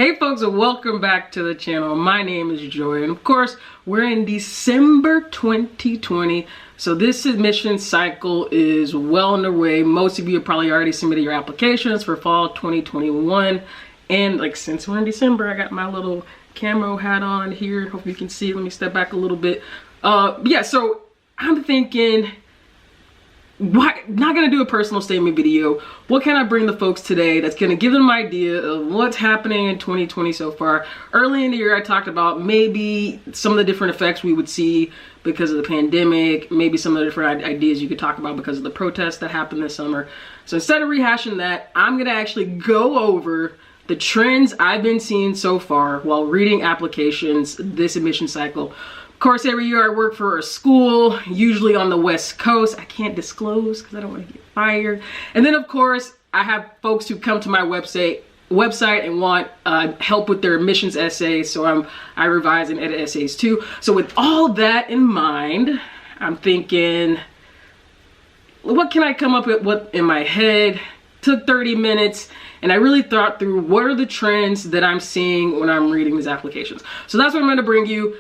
Hey folks, and welcome back to the channel. My name is Joy, and of course, we're in December 2020. So this admission cycle is well underway. Most of you have probably already submitted your applications for fall 2021. And like since we're in December, I got my little camo hat on here. Hope you can see. Let me step back a little bit. Yeah, so I'm thinking, not gonna do a personal statement video. What can I bring the folks today that's gonna give them an idea of what's happening in 2020 so far? Early in the year, I talked about maybe some of the different effects we would see because of the pandemic, maybe some of the different ideas you could talk about because of the protests that happened this summer. So instead of rehashing that, I'm gonna actually go over the trends I've been seeing so far while reading applications this admission cycle. Of course, every year I work for a school, usually on the West Coast. I can't disclose because I don't want to get fired. And then of course, I have folks who come to my website and want help with their admissions essays. So I revise and edit essays too. So with all that in mind, I'm thinking, what can I come up with what in my head? Took 30 minutes and I really thought through what are the trends that I'm seeing when I'm reading these applications. So that's what I'm going to bring you.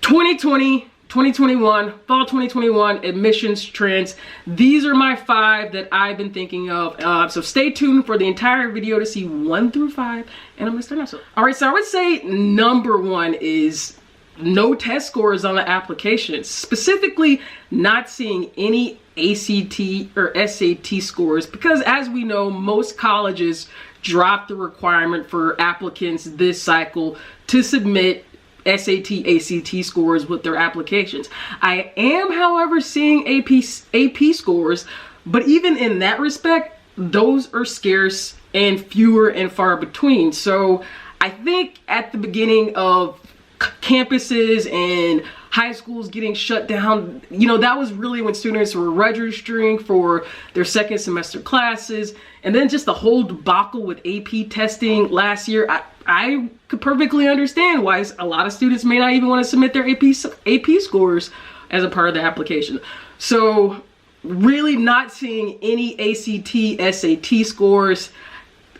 2020, 2021, fall 2021 admissions trends. These are my 5 that I've been thinking of. So stay tuned for the entire video to see 1 through 5. And I'm gonna start now. All right, so I would say number 1 is no test scores on the applications. Specifically, not seeing any ACT or SAT scores because as we know, most colleges dropped the requirement for applicants this cycle to submit SAT, ACT scores with their applications. I am, however, seeing AP scores, but even in that respect, those are scarce and fewer and far between. So I think at the beginning of campuses and high schools getting shut down, you know, that was really when students were registering for their second semester classes. And then just the whole debacle with AP testing last year, I could perfectly understand why a lot of students may not even want to submit their AP scores as a part of the application. So really not seeing any ACT, SAT scores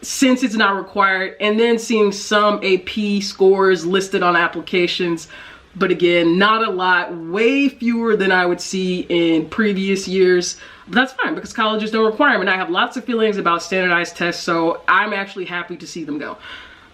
since it's not required, and then seeing some AP scores listed on applications. But again, not a lot, way fewer than I would see in previous years. But that's fine because colleges don't require them. And I have lots of feelings about standardized tests, so I'm actually happy to see them go.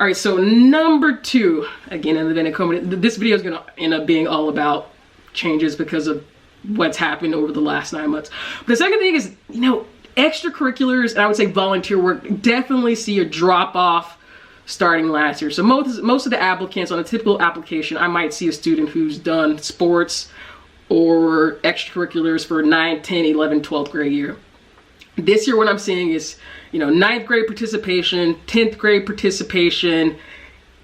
All right, so number 2, again, in the event of COVID, this video is gonna end up being all about changes because of what's happened over the last 9 months. But the second thing is, you know, extracurriculars, and I would say volunteer work, definitely see a drop off starting last year. So most of the applicants on a typical application, I might see a student who's done sports or extracurriculars for 9, 10, 11, 12th grade year. This year what I'm seeing is, you know, 9th grade participation, 10th grade participation,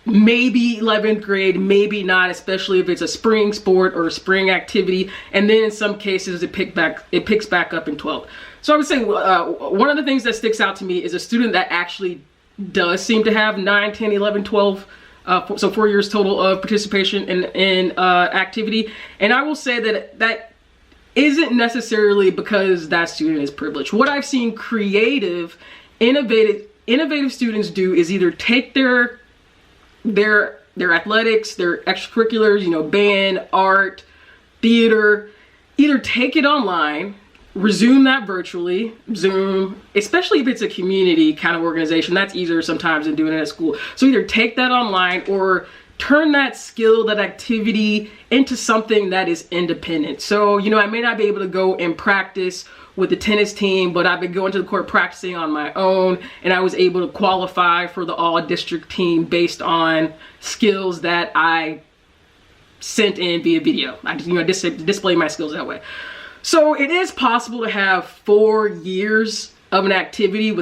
maybe 11th grade, maybe not, especially if it's a spring sport or a spring activity. And then in some cases it picks back up in 12th. So I would say one of the things that sticks out to me is a student that actually does seem to have 9, 10, 11, 12, so 4 years total of participation in activity. And I will say that isn't necessarily because that student is privileged. What I've seen creative, innovative students do is either take their athletics, their extracurriculars, you know, band, art, theater, either take it online, resume that virtually, Zoom, especially if it's a community kind of organization, that's easier sometimes than doing it at school. So either take that online or turn that skill, that activity into something that is independent. So, you know, I may not be able to go and practice with the tennis team, but I've been going to the court practicing on my own, and I was able to qualify for the all-district team based on skills that I sent in via video. I just, you know, display my skills that way. So it is possible to have 4 years of an activity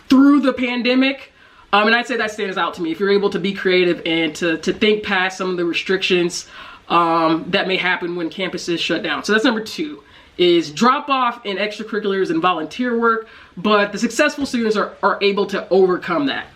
through the pandemic. And I'd say that stands out to me. If you're able to be creative and to think past some of the restrictions that may happen when campuses shut down. So that's number 2, is drop off in extracurriculars and volunteer work, but the successful students are able to overcome that.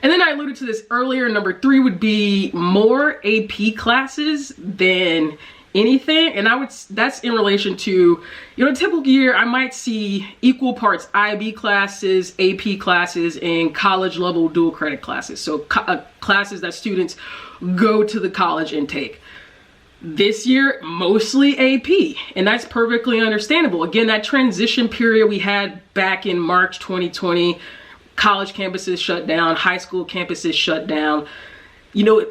And then I alluded to this earlier, number 3 would be more AP classes than anything, and that's in relation to, you know, a typical year I might see equal parts IB classes, AP classes, and college level dual credit classes. So classes that students go to the college and take. This year, mostly AP, and that's perfectly understandable. Again, that transition period we had back in March 2020, college campuses shut down, high school campuses shut down. You know,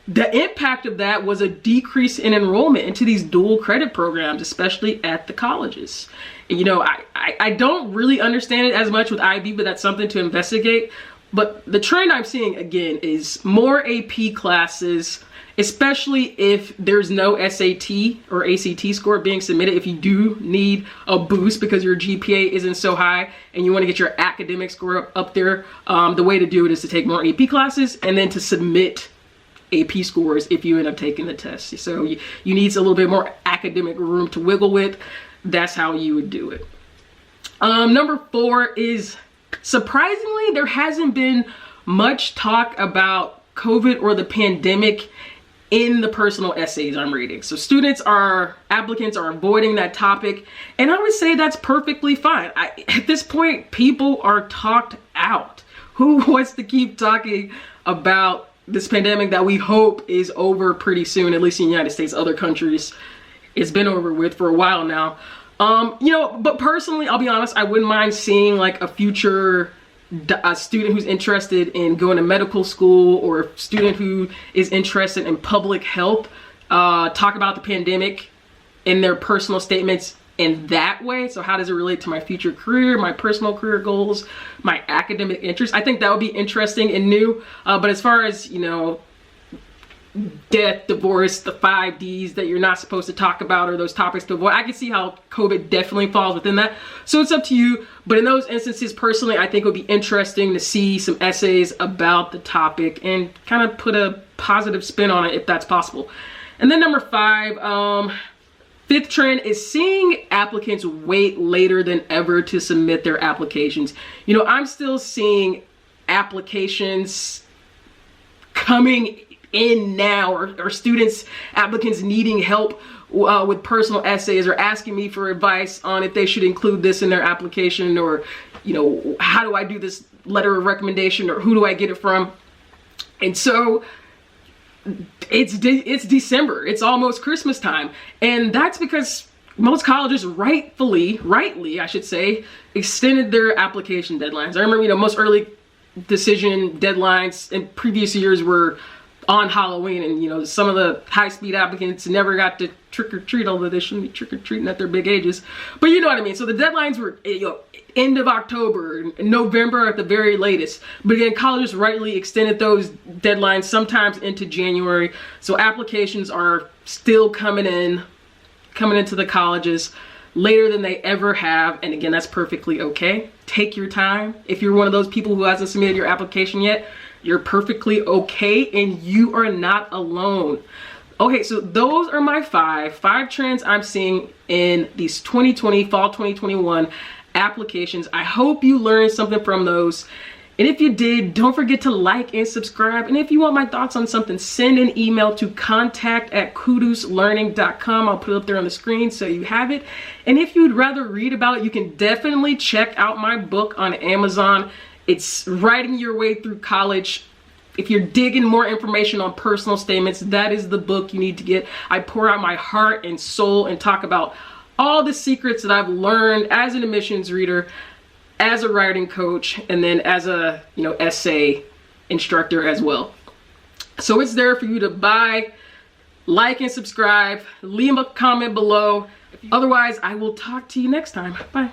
the impact of that was a decrease in enrollment into these dual credit programs, especially at the colleges. And, you know, I don't really understand it as much with IB, but that's something to investigate. But the trend I'm seeing, again, is more AP classes, especially if there's no SAT or ACT score being submitted. If you do need a boost because your GPA isn't so high and you want to get your academic score up there, the way to do it is to take more AP classes and then to submit AP scores if you end up taking the test. So you need a little bit more academic room to wiggle with. That's how you would do it. Number 4 is, surprisingly, there hasn't been much talk about COVID or the pandemic in the personal essays I'm reading. So applicants are avoiding that topic, and I would say that's perfectly fine. At this point, people are talked out. Who wants to keep talking about this pandemic that we hope is over pretty soon, at least in the United States? Other countries, it's been over with for a while now. You know, but personally, I'll be honest, I wouldn't mind seeing like a future student who's interested in going to medical school, or a student who is interested in public health, talk about the pandemic in their personal statements in that way. So how does it relate to my future career, my personal career goals, my academic interests? I think that would be interesting and new. But as far as, you know, death, divorce, the 5 Ds that you're not supposed to talk about, or those topics to avoid, I can see how COVID definitely falls within that. So it's up to you. But in those instances, personally, I think it would be interesting to see some essays about the topic and kind of put a positive spin on it if that's possible. And then number 5, fifth trend is seeing applicants wait later than ever to submit their applications. You know, I'm still seeing applications coming in now, or applicants needing help with personal essays, or asking me for advice on if they should include this in their application, or, you know, how do I do this letter of recommendation, or who do I get it from? And so it's December, it's almost Christmas time, and that's because most colleges rightly I should say, extended their application deadlines. I remember, you know, most early decision deadlines in previous years were on Halloween, and, you know, some of the high-speed applicants never got to trick-or-treat, although they shouldn't be trick-or-treating at their big ages. But you know what I mean. So the deadlines were, you know, end of October, November at the very latest. But again, colleges rightly extended those deadlines sometimes into January. So applications are still coming into the colleges later than they ever have. And again, that's perfectly okay. Take your time. If you're one of those people who hasn't submitted your application yet, you're perfectly okay, and you are not alone. Okay, so those are my five trends I'm seeing in these 2020, fall 2021 applications. I hope you learned something from those. And if you did, don't forget to like and subscribe. And if you want my thoughts on something, send an email to contact@koodooslearning.com. I'll put it up there on the screen so you have it. And if you'd rather read about it, you can definitely check out my book on Amazon. It's Writing Your Way Through College. If you're digging more information on personal statements, that is the book you need to get. I pour out my heart and soul and talk about all the secrets that I've learned as an admissions reader, as a writing coach, and then as a, you know, essay instructor as well. So it's there for you to buy, like and subscribe, leave a comment below. Otherwise, I will talk to you next time. Bye.